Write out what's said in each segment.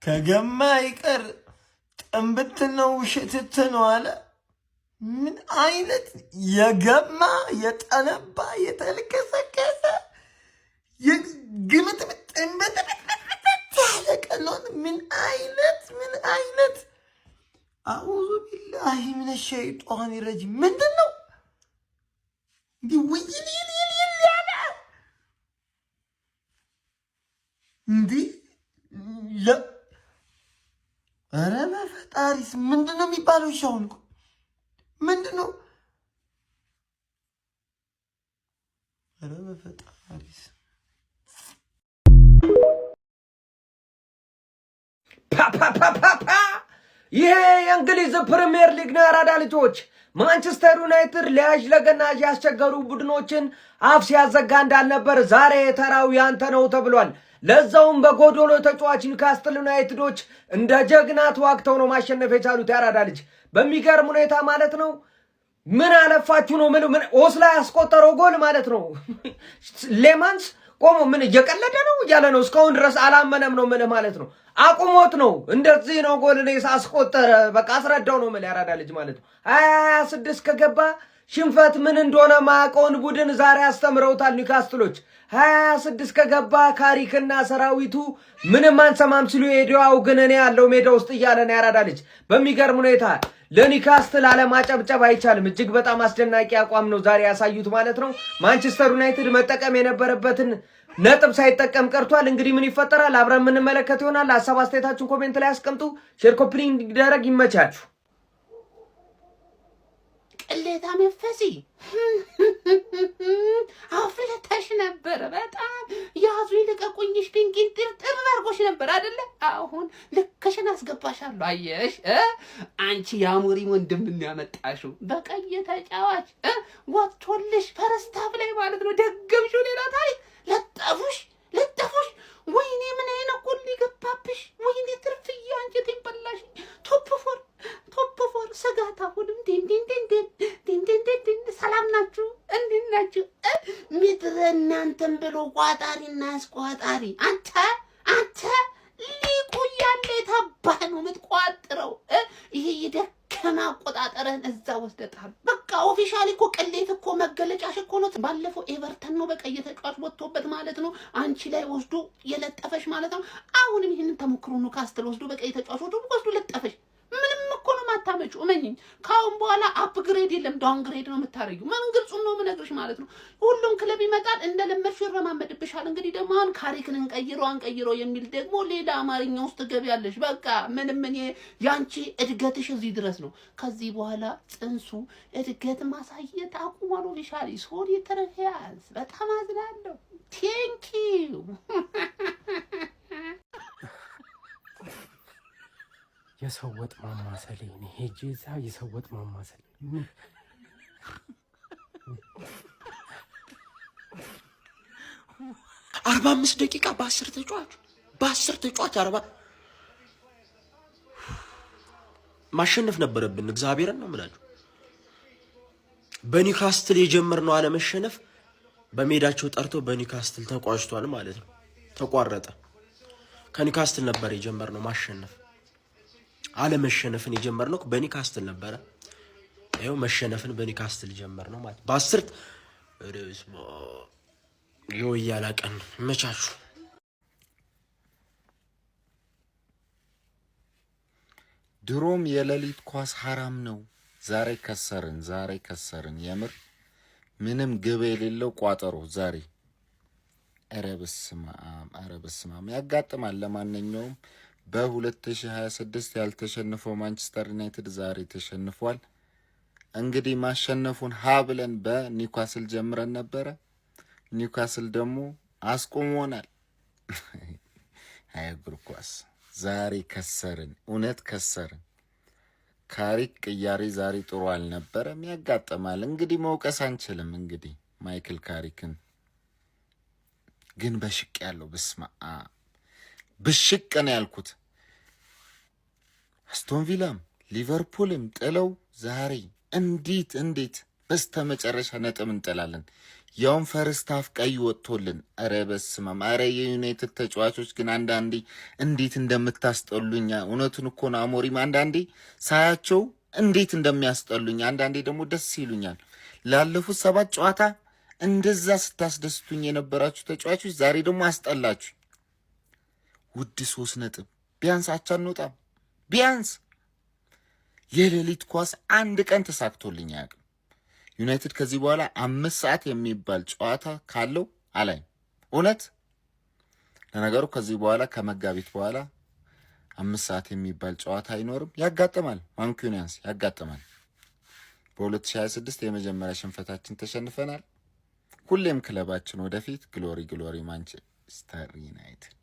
ከገማ ይቀር ጥንብት ነው ውሽትት ነው አለ። ምን አይነት የገማ የጠነባ የተልከሰከሰ የግምጥምጥ ጥንብት ያለ ቀሎን ምን አይነት አዑዙ ቢላሂ ሚነ ሸይጧን ረጂም ምንድን ነው እንዲህ ውይል ያለ እንዲህ ኧረ በፈጣሪስ ምንድን ነው የሚባለው? ሻውን እኮ ምንድን ነው? ኧረ በፈጣሪስ ፓፓፓፓ ይሄ የእንግሊዝ ፕሪሚየር ሊግ ነው። አራዳ ልጆች ማንቸስተር ዩናይትድ ለያዥ ለገናዥ ያስቸገሩ ቡድኖችን አፍ ሲያዘጋ እንዳልነበር ዛሬ ተራው ያንተ ነው ተብሏል። ለዛውም በጎዶሎ ተጫዋች ኒውካስትል ዩናይትዶች እንደ ጀግና ተዋግተው ነው ማሸነፍ የቻሉት። ያራዳ ልጅ በሚገርም ሁኔታ ማለት ነው። ምን አለፋችሁ ነው ምን ኦስላ ያስቆጠረው ጎል ማለት ነው። ሌማንስ ቆሞ ምን እየቀለደ ነው እያለ ነው። እስካሁን ድረስ አላመነም ነው ምን ማለት ነው። አቁሞት ነው እንደዚህ ነው ጎል ነው ያስቆጠረ። በቃ አስረዳው ነው ምን ያራዳ ልጅ ማለት ነው። 26 ከገባ ሽንፈት ምን እንደሆነ ማቆን ቡድን ዛሬ አስተምረውታል ኒውካስትሎች። 26 ከገባ ካሪክና ሰራዊቱ ምንም አንሰማም ሲሉ ሄዲያው ግን እኔ ያለው ሜዳ ውስጥ እያለ ነው ያራዳ ልጅ። በሚገርም ሁኔታ ለኒውካስትል አለማጨብጨብ አይቻልም። እጅግ በጣም አስደናቂ አቋም ነው ዛሬ ያሳዩት ማለት ነው። ማንቸስተር ዩናይትድ መጠቀም የነበረበትን ነጥብ ሳይጠቀም ቀርቷል። እንግዲህ ምን ይፈጠራል አብረን የምንመለከት ይሆናል። ሀሳብ አስተያየታችሁን ኮሜንት ላይ አስቀምጡ። ሼር ኮፒ ሊንክ እንዲደረግ ይመቻችሁ። ቅሌታ መንፈሲ አፍለታሽ ነበር። በጣም ያዙ ይልቀቁኝሽ ድንቂን ጥርጥር አድርጎሽ ነበር አይደለ? አሁን ልክሽን አስገባሻለሁ። አየሽ አንቺ የአሞሪ ወንድም ያመጣሽው በቀይ ተጫዋች ወጥቶልሽ ፈረስታፍ ላይ ማለት ነው። ደገምሽው ሌላ ታሪክ ለጠፉሽ። ወይኔ ምን አይነት ጎል ሊገባብሽ! ወይኔ ትርፍዬ አንጀቴን በላሽ። ቶፕ ፎር ስጋት አሁንም ሰላም ናችሁ? እንዴት ናችሁ? ምድረ እናንተን ብሎ ቋጣሪና አስቋጣሪ አንተ ሊቁ ያለ የታባህ ነው የምትቋጥረው። ይሄ የደከማ አቆጣጠረን እዛ ወስደጣል። በቃ ኦፊሻሊ እኮ ቅሌት እኮ መገለጫሽ እኮ ነው። ባለፈው ኤቨርተን ነው በቀይ ተጫዋች ወጥቶበት ማለት ነው አንቺ ላይ ወስዶ የለጠፈሽ ማለት ነው። አሁንም ይሄንን ተሞክሮ ነው ካስትል ወስዶ በቀይ ተጫዋች ወስዶ ለጠፈሽ። ምንም እኮ ነው ማታመጪው። እመኚኝ ካሁን በኋላ አፕግሬድ የለም ዳውንግሬድ ነው የምታረጊው። ምን ግልጹም ነው የምነግርሽ ማለት ነው። ሁሉም ክለብ ይመጣል እንደለመድሽው ይረማመድብሻል። እንግዲህ ደግሞ አሁን ካሪክን እንቀይሮ የሚል ደግሞ ሌላ አማርኛ ውስጥ ትገቢያለሽ። በቃ ምንም እኔ ያንቺ እድገትሽ እዚህ ድረስ ነው። ከዚህ በኋላ ጽንሱ እድገት ማሳየት አቁሟል። ኦፊሻሊ ሶሪ ተረፊያስ በጣም አዝናለሁ። ቴንኪው የሰው ወጥ ማማሰል እኔ ሄጄ እዛ የሰው ወጥ ማማሰል 45 ደቂቃ በ10 ተጫዋች 40 ማሸነፍ ነበረብን። እግዚአብሔርን ነው የምላችሁ። በኒውካስትል የጀመርነው አለመሸነፍ በሜዳቸው ጠርቶ በኒውካስትል ተቋጭቷል ማለት ነው። ተቋረጠ። ከኒውካስትል ነበር የጀመርነው ማሸነፍ። አለመሸነፍን የጀመርነው በኒውካስትል ነበረ። ይሄው መሸነፍን በኒውካስትል ጀመርነው ማለት በ10 ይወያላ ቀን መቻቹ። ድሮም የሌሊት ኳስ ሐራም ነው። ዛሬ ከሰርን። የምር ምንም ግብ የሌለው ቋጠሮ ዛሬ። ኧረ በስመ አብ ያጋጥማል። ለማንኛውም በ2026 ያልተሸነፈው ማንቸስተር ዩናይትድ ዛሬ ተሸንፏል። እንግዲህ ማሸነፉን ብለን በኒውካስል ጀምረን ነበረ። ኒውካስል ደግሞ አስቆሞናል። እግር ኳስ ዛሬ ከሰርን፣ እውነት ከሰርን። ካሪክ ቅያሬ ዛሬ ጥሩ አልነበረም። ያጋጥማል እንግዲህ መውቀስ አንችልም። እንግዲህ ማይክል ካሪክን ግን በሽቅ ያለው ብሽቅ ነው ያልኩት። አስቶን ቪላም ሊቨርፑልም ጥለው ዛሬ እንዴት በስተመጨረሻ ነጥብ እንጥላለን። ያውም ፈርስት ሃፍ ቀይ ወጥቶልን። ኧረ በስመ አብ! ኧረ የዩናይትድ ተጫዋቾች ግን አንዳንዴ እንዴት እንደምታስጠሉኝ እውነቱን እኮ ነው አሞሪም። አንዳንዴ ሳያቸው እንዴት እንደሚያስጠሉኝ፣ አንዳንዴ ደግሞ ደስ ይሉኛል። ላለፉት 7 ጨዋታ እንደዛ ስታስደስቱኝ የነበራችሁ ተጫዋቾች ዛሬ ደግሞ አስጠላችሁ። ውድ 3 ነጥብ ቢያንስ አቻ እንወጣም። ቢያንስ የሌሊት ኳስ አንድ ቀን ተሳክቶልኝ አያውቅም። ዩናይትድ ከዚህ በኋላ 5 ሰዓት የሚባል ጨዋታ ካለው አላይ እውነት። ለነገሩ ከዚህ በኋላ ከመጋቢት በኋላ 5 ሰዓት የሚባል ጨዋታ አይኖርም። ያጋጥማል፣ ማንኩኒያንስ ያጋጥማል። በ2026 የመጀመሪያ ሽንፈታችን ተሸንፈናል። ሁሌም ክለባችን ወደፊት። ግሎሪ ግሎሪ ማንቸስተር ዩናይትድ።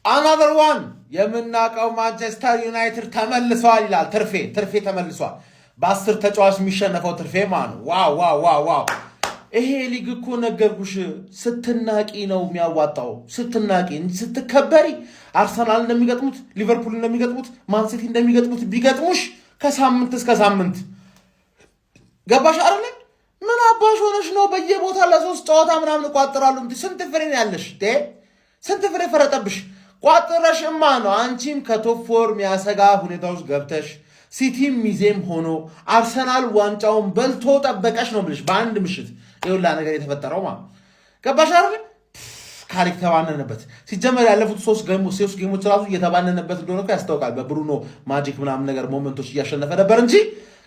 አናዘር ዋን የምናውቀው ማንቸስተር ዩናይትድ ተመልሷል ይላል ትርፌ ተመልሷል። በ10 ተጫዋች የሚሸነፈው ትርፌ ማን ነው? ዋው ይሄ ሊግ እኮ ነገርኩሽ፣ ስትናቂ ነው የሚያዋጣው። ስትናቂ ስትከበሪ አርሰናል እንደሚገጥሙት፣ ሊቨርፑል እንደሚገጥሙት፣ ማንሲቲ እንደሚገጥሙት ቢገጥሙሽ ከሳምንት እስከ ሳምንት ገባሽ አይደል? ምን አባሽ ሆነሽ ነው በየቦታ ለ3 ጨዋታ ምናምን ቋጥራሉ? ስንት ፍሬ ነው ያለሽ? ስንት ፍሬ ፈረጠብሽ? ቋጥረሽማ ነው አንቺም ከቶፕ 4 የሚያሰጋ ሁኔታ ውስጥ ገብተሽ ሲቲም ሚዜም ሆኖ አርሰናል ዋንጫውን በልቶ ጠበቀሽ ነው ብልሽ በአንድ ምሽት ይሁላ ነገር የተፈጠረው ማለት ገባሽ አይደል? ካሪክ ተባነነበት። ሲጀመር ያለፉት 3 ጌሞች ራሱ እየተባነነበት እንደሆነ እኮ ያስታውቃል። በብሩኖ ማጂክ ምናምን ነገር ሞመንቶች እያሸነፈ ነበር እንጂ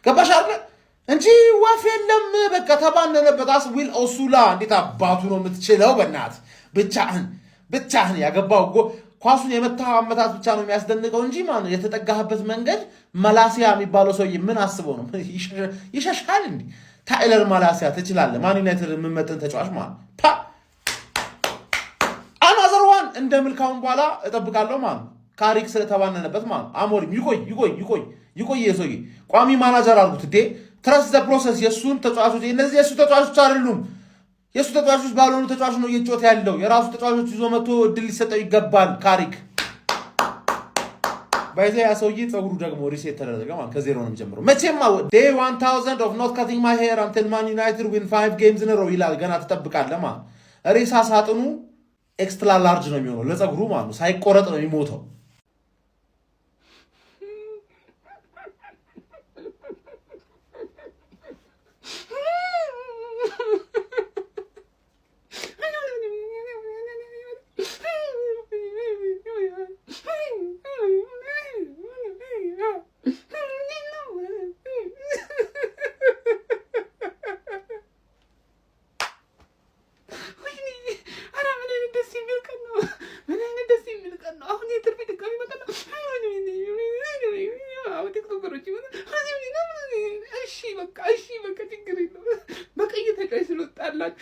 ገባሽ አይደል? እንጂ ዋፍ የለም። በቃ ተባነነበት። ዊል ኦሱላ እንዴት አባቱ ነው የምትችለው? በእናት ብቻህን ያገባው ኳሱን የመታው አመታት ብቻ ነው የሚያስደንቀው እንጂ ማለት የተጠጋህበት መንገድ መላሲያ የሚባለው ሰውዬ ምን አስበው ነው ይሸሻል እንዴ? ታይለር መላሲያ ትችላለህ። ማን ዩናይትድ የምመጥን ተጫዋች ማለት አናዘር ዋን እንደ ምልካውን በኋላ እጠብቃለሁ ማለት ካሪክ ስለተባነነበት ማለት አሞሪም ይቆይ የሰውዬ ቋሚ ማናጀር አድርጉት እንዴ። ትረስት ዘ ፕሮሰስ። የእሱን ተጫዋቾች እነዚህ የእሱ ተጫዋቾች አይደሉም። የእሱ ተጫዋቾች ባልሆኑ ተጫዋች ነው እየጮተ ያለው። የራሱ ተጫዋቾች ይዞ መጥቶ እድል ሊሰጠው ይገባል። ካሪክ ባይዘ ያ ሰውዬ ፀጉሩ ደግሞ ሪሴት ተደረገ ማለት ከዜሮ ነው የሚጀምረው። መቼም day 1000 of not cutting my hair until Man United win 5 games in a row ይላል። ገና ትጠብቃለህ ማለት ሬሳ ሳጥኑ ኤክስትራ ላርጅ ነው የሚሆነው ለፀጉሩ ማለት ነው። ሳይቆረጥ ነው የሚሞተው።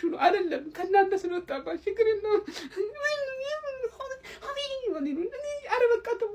ነው አይደለም ከናንተ ስለወጣባችሁ ችግር የለውም። አረ በቃ ተው